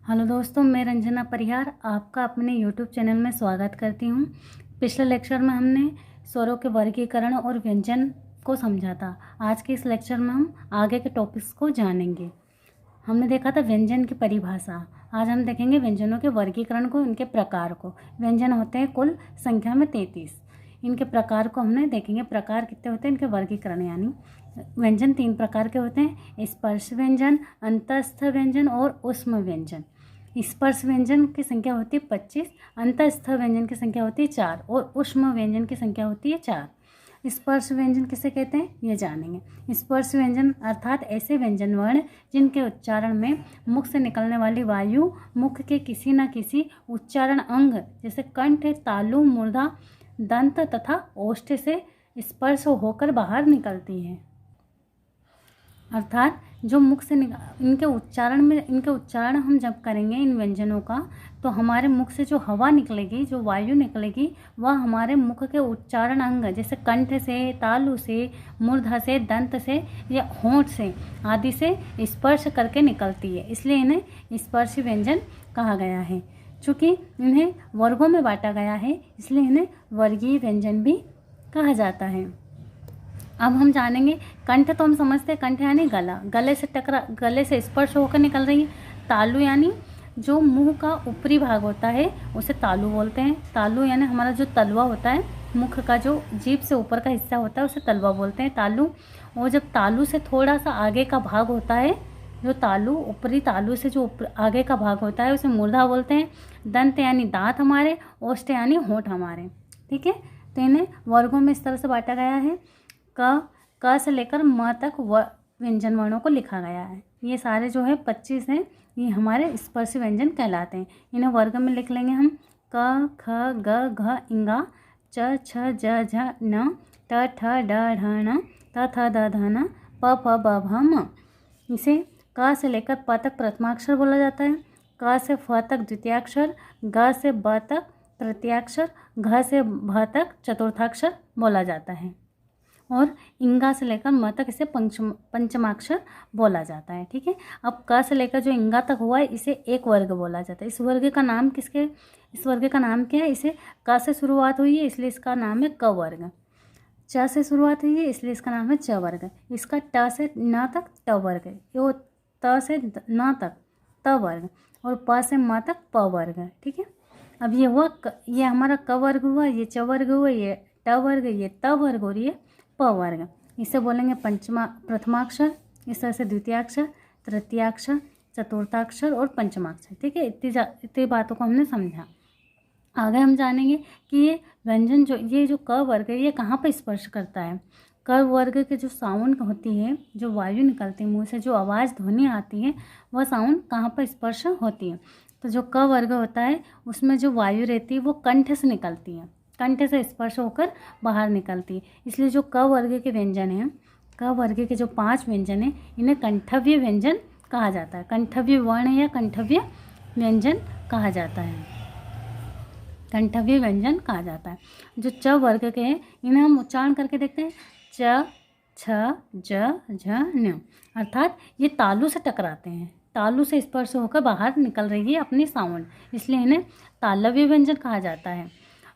Hello दोस्तों, मैं रंजना परिहार आपका अपने यूट्यूब चैनल में स्वागत करती हूँ। पिछले लेक्चर में हमने स्वरों के वर्गीकरण और व्यंजन को समझा था। आज के इस लेक्चर में हम आगे के टॉपिक्स को जानेंगे। हमने देखा था व्यंजन की परिभाषा। आज हम देखेंगे व्यंजनों के वर्गीकरण को, इनके प्रकार को। व्यंजन होते हैं कुल संख्या में 33। इनके प्रकार को हमने देखेंगे। प्रकार कितने होते हैं, इनके वर्गीकरण। यानी व्यंजन 3 प्रकार के होते हैं: स्पर्श व्यंजन, अंतस्थ व्यंजन और ऊष्म व्यंजन। स्पर्श व्यंजन की संख्या होती है 25, अंतस्थ व्यंजन की संख्या होती है 4 और ऊष्म व्यंजन की संख्या होती है 4। स्पर्श व्यंजन किसे कहते हैं, ये जानेंगे। स्पर्श व्यंजन अर्थात ऐसे व्यंजन वर्ण जिनके उच्चारण में मुख से निकलने वाली वायु मुख के किसी न किसी उच्चारण अंग जैसे कंठ, तालु, मूर्धा, दंत तथा ओष्ठ से स्पर्श होकर बाहर निकलती है। अर्थात जो मुख से इनके उच्चारण हम जब करेंगे इन व्यंजनों का, तो हमारे मुख से जो हवा निकलेगी, जो वायु निकलेगी, वह हमारे मुख के उच्चारण अंग जैसे कंठ से, तालु से, मूर्धा से, दंत से या होंठ से आदि से स्पर्श करके निकलती है। इसलिए इन्हें स्पर्शी व्यंजन कहा गया है। चूँकि इन्हें वर्गों में बांटा गया है, इसलिए इन्हें वर्गीय व्यंजन भी कहा जाता है। अब हम जानेंगे कंठ। तो हम समझते हैं कंठ यानी गला, गले से स्पर्श होकर निकल रही है। तालु यानी जो मुंह का ऊपरी भाग होता है उसे तालु बोलते हैं। तालु यानी हमारा जो तलवा होता है, मुख का जो जीभ से ऊपर का हिस्सा होता है उसे तलवा बोलते हैं, तालु। और जब तालु से थोड़ा सा आगे का भाग होता है, जो तालु ऊपरी तालु से जो आगे का भाग होता है उसे मूर्धा बोलते हैं। दंत यानी दांत हमारे, ओष्ठ यानी होंठ हमारे। ठीक है, तो इन्हें वर्गों में इस तरह से बांटा गया है। क से लेकर म तक व्यंजन वर्णों को लिखा गया है। ये सारे जो है 25 हैं, ये हमारे स्पर्शी व्यंजन कहलाते हैं। इन्हें वर्ग में लिख लेंगे हम। क, ख, ग, घ, इंगा, च, छ, ज, झ, न, ट, ठ, ड, ढ, न, त, थ, द, ध, न, प, फ, ब, भ, म। इसे क से लेकर प तक प्रथमाक्षर बोला जाता है। क से फ तक द्वितीयाक्षर, ग से ब तक तृतीयाक्षर, घ से भ तक चतुर्थाक्षर बोला जाता है। और इंगा से लेकर म तक इसे पंचमाक्षर बोला जाता है। ठीक है, अब क से लेकर जो इंगा तक हुआ है इसे एक वर्ग बोला जाता है। इस वर्ग का नाम क्या है? इसे क से शुरुआत हुई है इसलिए इसका नाम है क वर्ग। च से शुरुआत हुई है इसलिए इसका नाम है च वर्ग। इसका ट से न तक ट वर्ग है, यो त से न तक त वर्ग, और प से म तक प वर्ग है। ठीक है, अब ये हुआ ये हमारा क वर्ग हुआ, ये च वर्ग हुआ, ये ट वर्ग, ये त वर्ग और ये प वर्ग। इसे बोलेंगे प्रथमाक्षर। इस तरह से द्वितीयाक्षर, तृतीयाक्षर, चतुर्थाक्षर और पंचमाक्षर। ठीक है, इतनी बातों को हमने समझा। आगे हम जानेंगे कि ये व्यंजन ये जो क वर्ग है ये कहाँ पर स्पर्श करता है। क वर्ग के जो साउंड होती है, जो वायु निकलती है मुँह से, जो आवाज़ ध्वनि आती है, वह साउंड कहाँ पर स्पर्श होती है। तो जो क वर्ग होता है उसमें जो वायु रहती है वो कंठ से निकलती है, कंठ से स्पर्श होकर बाहर निकलती है। इसलिए जो क वर्ग के व्यंजन हैं, क वर्ग के जो 5 व्यंजन हैं, इन्हें कंठव्य व्यंजन कहा जाता है। कंठव्य वर्ण या कंठव्य व्यंजन कहा जाता है। कंठव्य व्यंजन कहा जाता है। जो च वर्ग के हैं इन्हें हम उच्चारण करके देखते हैं। च, छ, ज, झ, न। अर्थात ये तालु से टकराते हैं, तालु से स्पर्श होकर बाहर निकल रही है अपनी साउंड, इसलिए इन्हें तालव्य व्यंजन कहा जाता है।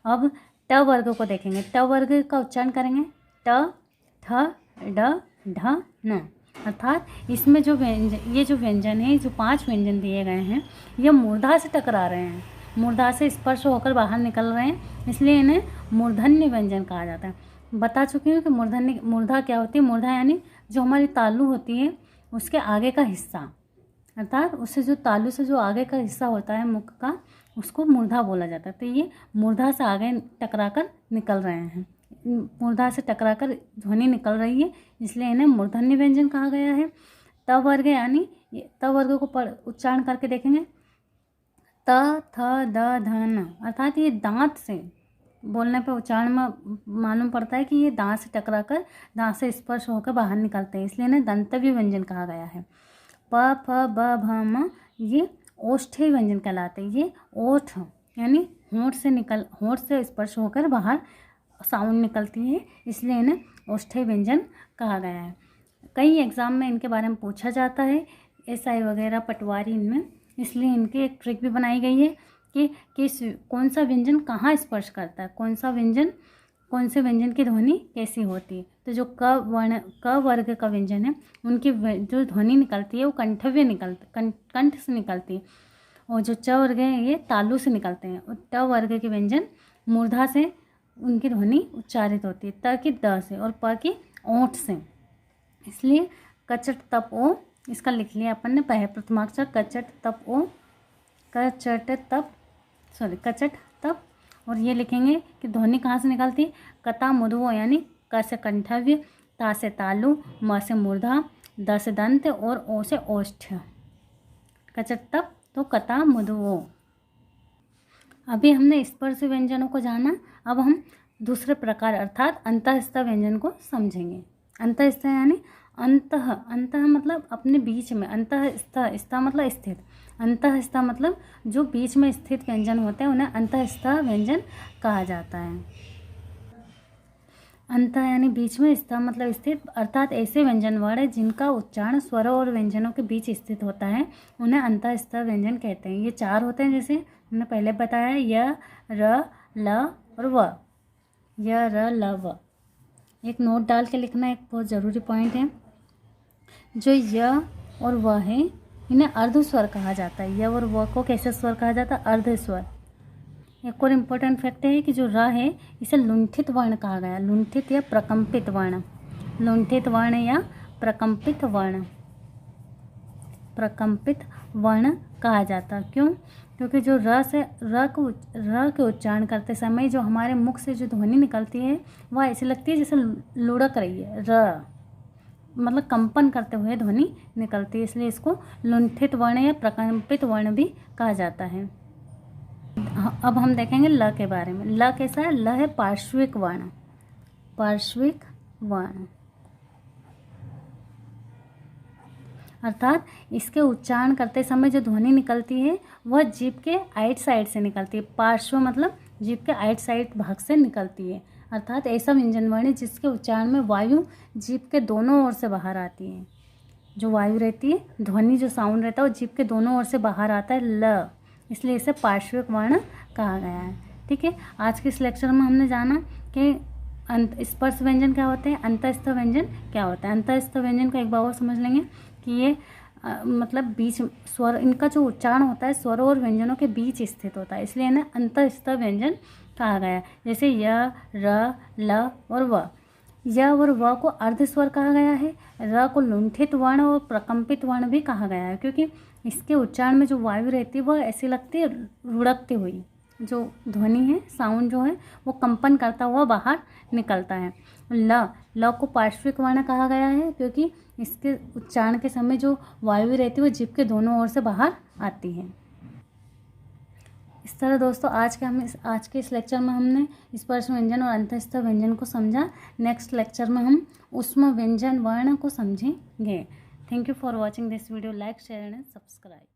अब ट वर्ग को देखेंगे। ट वर्ग का उच्चारण करेंगे ट, ठ, ड, ढ, न। अर्थात इसमें ये जो व्यंजन है, जो 5 व्यंजन दिए गए हैं, ये मूर्धा से टकरा रहे हैं, मूर्धा से स्पर्श होकर बाहर निकल रहे हैं, इसलिए इन्हें मूर्धन्य व्यंजन कहा जाता है। बता चुकी हूँ कि मूर्धा क्या होती है। मूर्धा यानी जो हमारी तालु होती है उसके आगे का हिस्सा, अर्थात उससे जो तालु से जो आगे का हिस्सा होता है मुख का, उसको मूर्धा बोला जाता है। तो ये मूर्धा से आगे टकराकर निकल रहे हैं, मूर्धा से टकराकर ध्वनि निकल रही है, इसलिए इन्हें मूर्धन्य व्यंजन कहा गया है। त वर्ग यानी त वर्ग को उच्चारण करके देखेंगे। त, थ, द, ध, न। अर्थात ये दांत से बोलने पर उच्चारण में मालूम पड़ता है कि ये दांत से टकराकर, दांत से स्पर्श होकर बाहर निकलते हैं, इसलिए इन्हें दंतव्य व्यंजन कहा गया है। प, फ, ब, भ, म ये ओष्ठ्य व्यंजन कहलाते हैं। ये ओठ यानी होंठ से स्पर्श होकर बाहर साउंड निकलती है, इसलिए इन्हें ओष्ठ्य व्यंजन कहा गया है। कई एग्जाम में इनके बारे में पूछा जाता है, एसआई वगैरह, पटवारी, इनमें इसलिए इनकी एक ट्रिक भी बनाई गई है कि कौन सा व्यंजन कहाँ स्पर्श करता है, कौन से व्यंजन की ध्वनि कैसी होती है। तो जो क वर्ग का व्यंजन है उनकी जो ध्वनि निकलती है वो कंठ से निकलती है, और जो च वर्ग है ये तालु से निकलते हैं, और ट वर्ग के व्यंजन मूर्धा से उनकी ध्वनि उच्चारित होती है, त की द से और प की ओंठ से। इसलिए कचट तप ओ, इसका लिख लिया अपन ने प्रथमाक्षर कचट तप ओ, कचट तप। और ये लिखेंगे कि ध्वनि कहाँ से निकलती है, कता मुदवो यानी क से कंठव्य, ता से तालु, म से मूर्धा, द से दंत और ओ से ओष्ठ। कचट तप तो कता मुदवो। अभी हमने स्पर्श व्यंजनों को जाना, अब हम दूसरे प्रकार अर्थात अंतःस्थ व्यंजन को समझेंगे। अंतःस्थ यानी अंतः मतलब अपने बीच में, अंतःस्थ मतलब स्थित, अंतःस्थ मतलब जो बीच में स्थित व्यंजन होते हैं उन्हें अंतःस्थ व्यंजन कहा जाता है। अंत यानी बीच में, स्थ मतलब स्थित, अर्थात ऐसे व्यंजन वर्ण जिनका उच्चारण स्वरों और व्यंजनों के बीच स्थित होता है उन्हें अंतःस्थ व्यंजन कहते हैं। ये 4 होते हैं, जैसे हमने पहले बताया, य, र, ल और व। य, र, ल, व। एक नोट डाल के लिखना, एक बहुत ज़रूरी पॉइंट है। जो य और व है इन्हें अर्ध स्वर कहा जाता है। य और व को कैसे स्वर कहा जाता है, अर्ध स्वर। एक और इम्पोर्टेंट फैक्ट है कि जो र है इसे लुंठित वर्ण कहा गया, लुंठित या प्रकंपित वर्ण, लुंठित वर्ण या प्रकंपित वर्ण, प्रकंपित वर्ण कहा जाता। क्यों? क्योंकि जो र के उच्चारण करते समय जो हमारे मुख से जो ध्वनि निकलती है वह ऐसी लगती है जैसे लुढ़क रही है, र मतलब कंपन करते हुए ध्वनि निकलती है, इसलिए इसको लुंठित वर्ण या प्रकंपित वर्ण भी कहा जाता है। अब हम देखेंगे ल के बारे में। ल कैसा है? ल है पार्श्विक वर्ण, पार्श्विक वर्ण अर्थात इसके उच्चारण करते समय जो ध्वनि निकलती है वह जीभ के आइट साइड से निकलती है। पार्श्व मतलब जीभ के आइट साइड भाग से निकलती है, अर्थात ऐसा व्यंजन वर्ण जिसके उच्चारण में वायु जीभ के दोनों ओर से बाहर आती है। जो वायु रहती है, ध्वनि जो साउंड रहता है वो जीभ के दोनों ओर से बाहर आता है, ल, इसलिए इसे पार्श्विक वर्ण कहा गया है। ठीक है, आज के इस लेक्चर में हमने जाना कि स्पर्श व्यंजन क्या होते हैं, अंतःस्थ व्यंजन क्या होता है। अंतःस्थ व्यंजन को एक बार और समझ लेंगे कि ये मतलब बीच स्वर, इनका जो उच्चारण होता है स्वरों और व्यंजनों के बीच स्थित होता है, इसलिए इन्हें अंतःस्थ व्यंजन कहा गया है। जैसे य, र, ल और व। य और व को अर्ध स्वर कहा गया है, र को लुंठित वर्ण और प्रकंपित वर्ण भी कहा गया है, क्योंकि इसके उच्चारण में जो वायु रहती है वह ऐसी लगती है रुढ़कती हुई, जो ध्वनि है, साउंड जो है वो कंपन करता हुआ बाहर निकलता है। ल को पार्श्विक वर्ण कहा गया है, क्योंकि इसके उच्चारण के समय जो वायु रहती है वो जीभ के दोनों ओर से बाहर आती है। इस तरह दोस्तों आज के इस लेक्चर में हमने स्पर्श व्यंजन और अंतःस्थ व्यंजन को समझा। नेक्स्ट लेक्चर में हम ऊष्म व्यंजन वर्ण को समझेंगे। Thank you for watching this video. Like, share and subscribe.